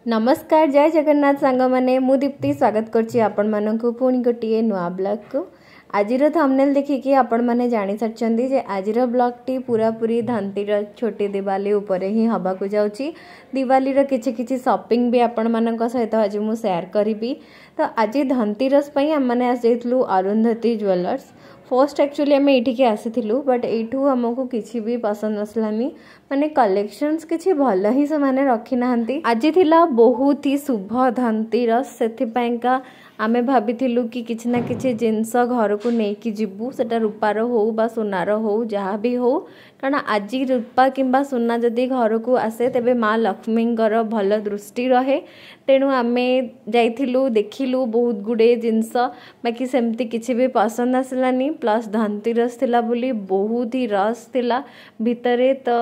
नमस्कार जय जगन्नाथ सांग मैंने मु दीप्ति स्वागत करछि आपण माननकु पुणी गोटे नुआ ब्लॉग को आजिर थंबनेल देखिकी आपण माने जानि सारछंदी जे आजिर ब्लॉग टी पूरा पूरी धनतीर छोटी दिवाली उपरे ही हवा को जाउची। दिवाली रो किछि किछि शॉपिंग भी आपण मानक सहित आज मु शेयर करिबी। तो आज धनतीरस पई हम माने आस जैतलु अरुंधति ज्वेलर्स। फर्स्ट एक्चुअली आम ये आसीलु बट यू आमको किसी भी पसंद आसलानी माने कलेक्शंस किसी भल ही से माने रखी ना। आज थिला बहुत ही शुभ धनतीरस से आमे भाविलु कि किसी ना किसी जिनस घर को लेकिन जीवु सेटा रूपार हो बा सुनार हो जहाँ भी हो कारण आज रूपा किंबा सुना जदि घर को आसे तेबे माँ लक्ष्मी भल दृष्टि रहे। तेणु आमे जाइथिलु देखिलु बहुत गुडे जिनस बाकी सेमती किसी भी पसंद आसलानी। प्लस धनतीरस थिला बोली बहुत ही रस थिला भितरे तो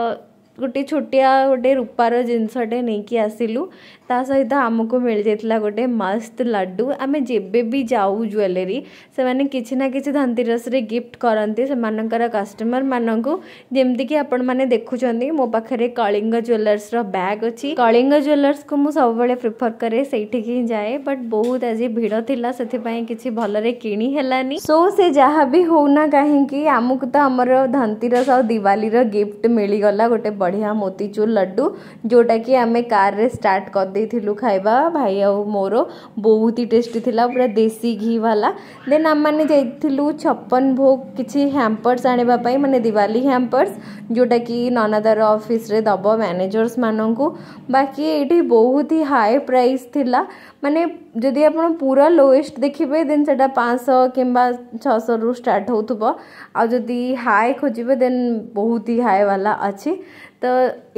गोटे छोटिया गोटे रूपार जिनसटे नहीं कि आसिलु ता सहित आमको मिल जाता गोटे मस्त लड्डू। आमे जेबे भी जाऊ ज्वेलरी से माने किछि ना किछि धनतीरस रे गिफ्ट करंती से मानकर कस्टमर मानकु जेमति कि आपण माने देखुचंदी मो पाखरे कलिंग ज्वेलर्स रो बैग अछि। कलिंग ज्वेलर्स को मु सब बेले प्रेफर करे सेठी ही जाए बट बहुत आज भीड़ थिला सेथि पई किछि भल रे किनी हेलानी। सो से जहा भी होना काहे कि आमको तो हमर धनतीरस और दिवाली रो गिफ्ट मिली गला गोटे बढ़िया मोतीचूर लड्डू जोटा कि आमे कार रे स्टार्ट कर देथिलु खाइबा भाई आ मोर बहुत ही टेस्टी थिला पूरा देसी घी वाला। देन आम माने जाइथिलु 56 भोग किछि हैम्पर्स आनेबा पई माने दिवाली हैम्पर्स जोटा कि ननदर ऑफिस रे दब मैनेजर्स मानंकु। बाकी एठी बहुत ही हाई प्राइस थिला माने जदि आपण पूरा लोएस्ट देखिबे देन सेटा 500 किंबा 600 रु स्टार्ट होथबो आ जदि हाई खोजिबे देन बहुत ही हाई वाला अछि। तो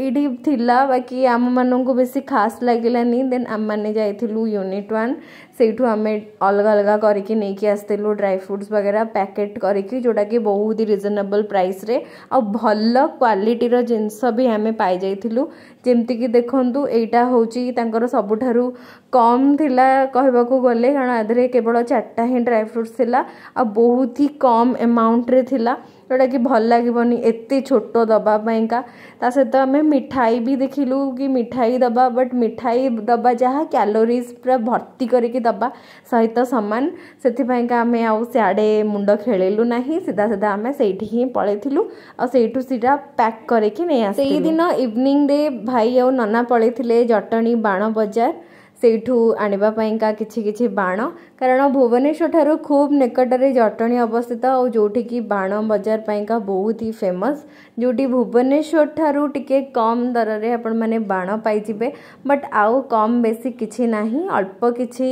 ये थिला बाकी आम मानक बेसी खास लगिलानी। देन आम मैंने जाइलु यूनिट 1 सेठू आम अलग अलग करके नहीं आसलु ड्राई फ्रूट्स वगैरह पैकेट करके जोटा कि बहुत ही रिजनेबल प्राइस रे आ भल क्वालिटी रो जिनस भी आम पाई जाइलु। जेमती कि देखंतु एटा होची तांकर सबुठारु कम थिला कहबाकू गले कारण आधरे केवल 4टा ही ड्राई फ्रूट्स थिला आ बहुत ही कम अमाउंट रे थिला जोटा कि भल लगे एते छोट दबा पाइका। ता सहित आम मिठाई भी देखिलु कि मिठाई दबा बट मिठाई दबा जहाँ कैलोरीज पूरा भर्ती करके दबा सहित सामान से आम आउ सियाड़े मुंड खेलु ना सीधा सीधा आम से ही पलैलु आठू सीधा पैक करके नहीं आस। दिन इवनिंग रे भाई और नना पलैले जटणी बाण बजार सेठू आनिबा पाइका किछि किछि बाण कारण भुवनेश्वर ठारू खूब निकटरे जटणी अवस्थित और जोठी की बाण बजार पाइका बहुत ही फेमस जोटी भुवनेश्वर ठारू टिके कम दर रे आपण माने बाण पाई जिबे बट आउ कम बेसी किछि नाही अल्प किछि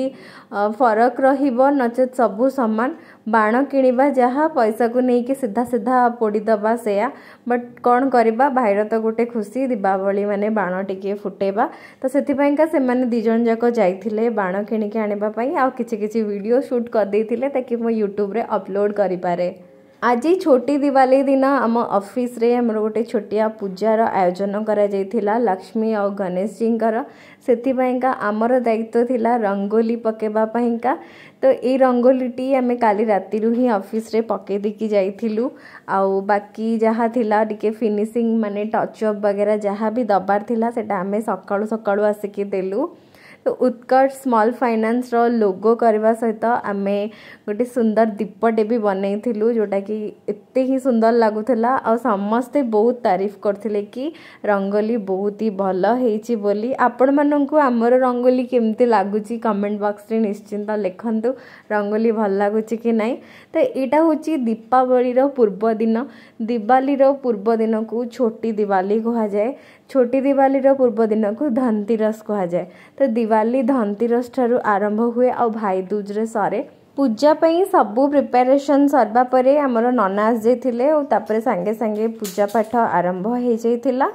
फरक रहिबो नचेत सबु समान बाण किनिबा जहाँ पैसा को नहीं कि सीधा सीधा पोड़ी दबा सेया बट कौन करबा भाईर तो गोटे खुशी दीपावली माने बाण टिके फुटेबा तो सेथिपाइका से माने दी जन जाक जाइथिले बाण किनिके आनिबा पई आ किछि किछि वीडियो शूट कर देथिले ताकि मो यूट्यूब रे अपलोड करि पारे। आज छोटी दिवाली दिन आम ऑफिस रे हमर गोटे छोटिया पूजार आयोजन करा जाइथिला लक्ष्मी और गणेश जी सेथिपाइका आमर दायित्व थिला रंगोली पकेबा पाइका। तो ये रंगोलीटी आम काली राति ही ऑफिस रे पके देकी जाइथिलु आउ बाकी जहाँ थिला टिके फिनिशिंग माने टचअप वगैरह जहाँ भी दबार थिला सेटा आम सकाळु सकाळु आसिकी देलु। तो उत्कर्ष स्मॉल फाइनेंस रो लोगो करवा सहित आमे गोटे सुंदर दीपटे भी बनईथिलु जोटा कि एते ही सुंदर लागुथला और समस्ते बहुत तारीफ करथिले कि रंगोली बहुत ही भल हेची बोली। आपण माननकु हमर रंगोली केमती लागुची कमेंट बॉक्स रे निश्चिंत लिखंतु रंगोली भल लागुची कि नाही। तो एटा होची दीपावली रो पूर्व दिन दिवाली रो पूर्व दिन को छोटी दिवाली कहा जाए छोटी दिवाली रो पूर्व दिन को धनतीरस कहा जाए। तो दिवाली धनतीरस ठारू आरंभ हुए और भाई दूज रे सरे पूजा पई सबु प्रिपरेशन सरबा परे हमर नना आस जाइथिले और तापरे संगे संगे पूजा पाठ आरंभ हो जाइथिला।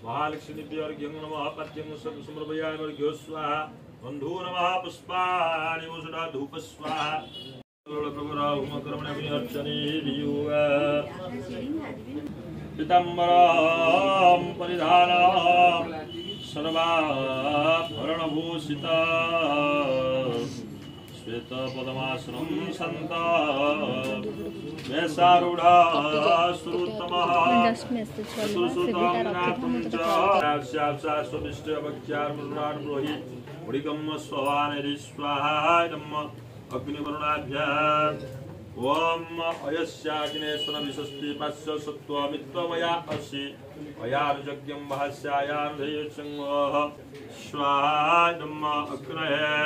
महालक्ष्मी नमः पत्यं समर्पयामि स्वाहा बंधु नमः पुष्पाणि वसुधा धूप स्वाहा पीताम्बरं परिधानं सर्वाभरणभूषिता श्वेतपद्मासनं सन्ता मेषारूढ़ा सुरुत्तमः जस्ट मैसेज चलवा से बेटा रखे हम तो ब्रोहि उडिकम स्वाहानेरि स्वाहा नमः अग्निवरुणाभ्याम् ओम अयस्याग्नेश्वर विशस्ति पश्य सत्त्वमित्वमया असि अयार्यज्ञं महस्यायार्धयसंवः स्वाहा नमः अग्नये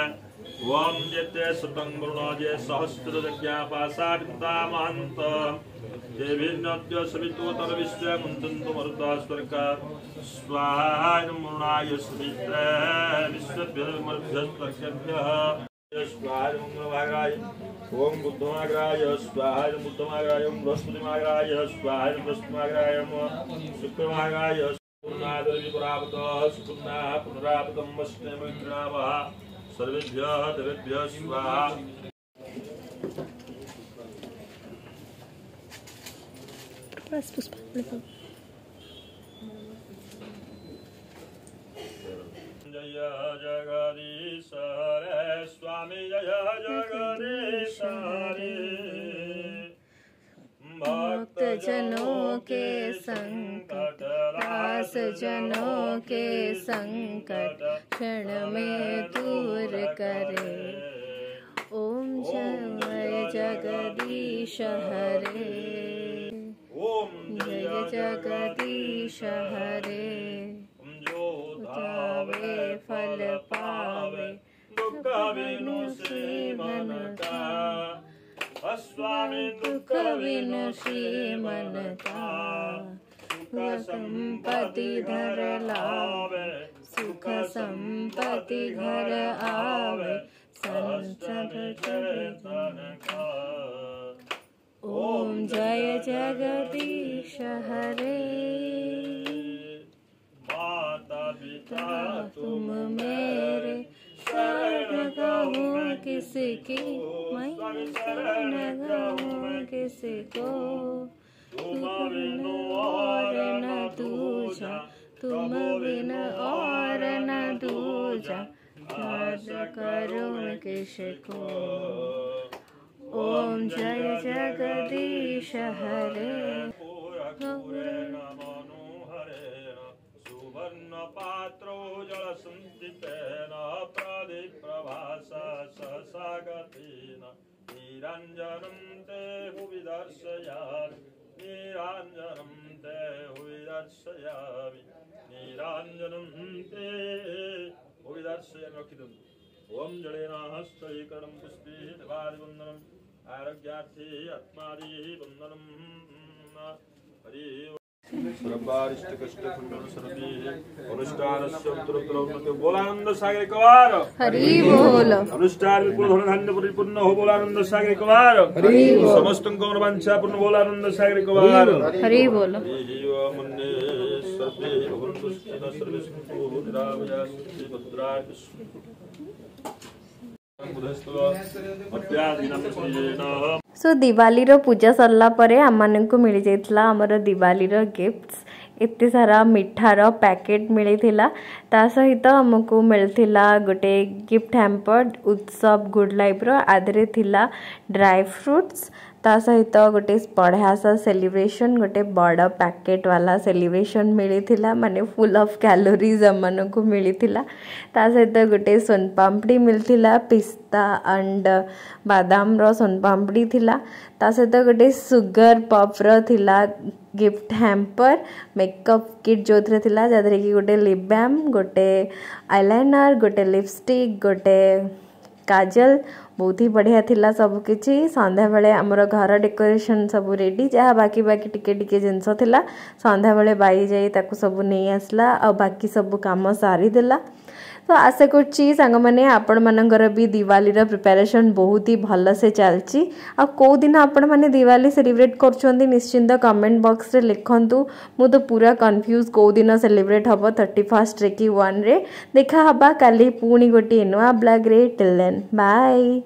ओम जेते सतं वरुणजे सहस्रज्ञापासादिता महन्त देवीर्नद्य सवितोतर विश्वमुन्तन्तु मरुता स्वर्गा स्वाहा नमोनाय सवित्रे विश्वभ्यमर्भ्यस्वर्गभ्यः स्वाहा मंगलमाग्राय ओम बुद्धमाग्राय स्वाहा बुद्धमाग्राय ओम बृहस्पतिमाग्राय स्वाहा बृहस्पतिमाग्राय शुक्रमाग्राय पुनरादि पुरावतः सुपुन्ना पुनरावतम वष्णेमित्रावः सर्वेभ्यः देवेभ्यः स्वाहा जय जगदीश हरे स्वामी जय जगदीश हरे भक्त जनों के संकट दास जनों के संकट क्षण में दूर करे ओम जय जगदीश हरे ओम जय जगदीश हरे जो धावे फल पावे दुख विनु श्री मन का अस्वामी दुख विनु श्री मन का सुख संपत्ति धर लावे सुख संपत्ति घर आवे संसद चेतन का ओम जय जगदीश हरे माता पिता तुम मेरे शरण गाऊं किसकी मैं शरण गाऊं किसको तुम बिन और न दूजा तुम बिन और न दूजा याद करूं किसको ओम जय जगदीश हरे सुवर्ण पात्रो जल संतितेन प्रदीप्रभासा सहसा गतेन निरञ्जनं ते भुवि दर्शयामि निरञ्जनं ते भुवि दर्शयामि निरञ्जनं ते भुवि दर्शयामि रखितम् ओम जलेन हस्तैकरणं पुष्पे देवादिवन्दनम् आरोग्यार्थे आत्मादि वन्दनम् हरि सर्वारिष्ट कष्ट खंडन सर्वे अनुष्ठानस्य उत्तरोत्तरं बोलानंद सागर कवार हरि बोल अनुष्ठान विपुल धन धान्य परिपूर्ण हो बोलानंद सागर कवार हरि बोल समस्त गौण वांछा पूर्ण बोलानंद सागर कवार हरि बोल जीव मन्ये सर्वे भवन्तु सुखिनः सर्वे सन्तु निरामयास्ति भद्राय सो दिवाली रो पूजा सरला परे आम को मिल जाइथिला हमर दिवाली रो गिफ्ट्स एते सारा मिठार पैकेट मिलता ता सहित आमको मिलता गोटे गिफ्ट हैम्पर उत्सव गुड लाइफ रो आधरे थिला ड्राई फ्रूट्स ता सहित गोटे बढ़िया सा सेलिब्रेशन गोटे बड़ पैकेट वाला सेलिब्रेशन मिलता माने फुल ऑफ कैलोरीज आम को मिलता ता सहित गोटे सोनपापड़ी मिलता पिस्ता एंड बादाम रो सोनपापड़ी थिला ता सहित गोटे सुगर पफ रो थिला गिफ्ट हैम्पर मेकअप किट जो थे थिला जदरे कि गोटे लिप बाम गोटे आईलाइनर गोटे लिपस्टिक गोटे काजल बहुत ही बढ़िया थिला सब किछि संध्या बेले हमर घर डेकोरेशन सब रेडी जहाँ बाकी बाकी टिके टिके जिनस थिला संध्या बेले बाई जाई ताको सब नहीं आसला और बाकी सब काम सारी देला तो आशा करछि सांग माने आपण मानकर भी दिवाली रो प्रिपरेशन बहुत ही भल से चलछि आ को दिन आपण माने दिवाली सेलिब्रेट करछोंदी निश्चिंत कमेंट बॉक्स रे लिखंतु मु तो पूरा कंफ्यूज को दिन सेलिब्रेट हबो 31 रे कि 1 रे देखा हबा काली पुणी गोटी नुआ ब्लॉग रे टिल देन बाय।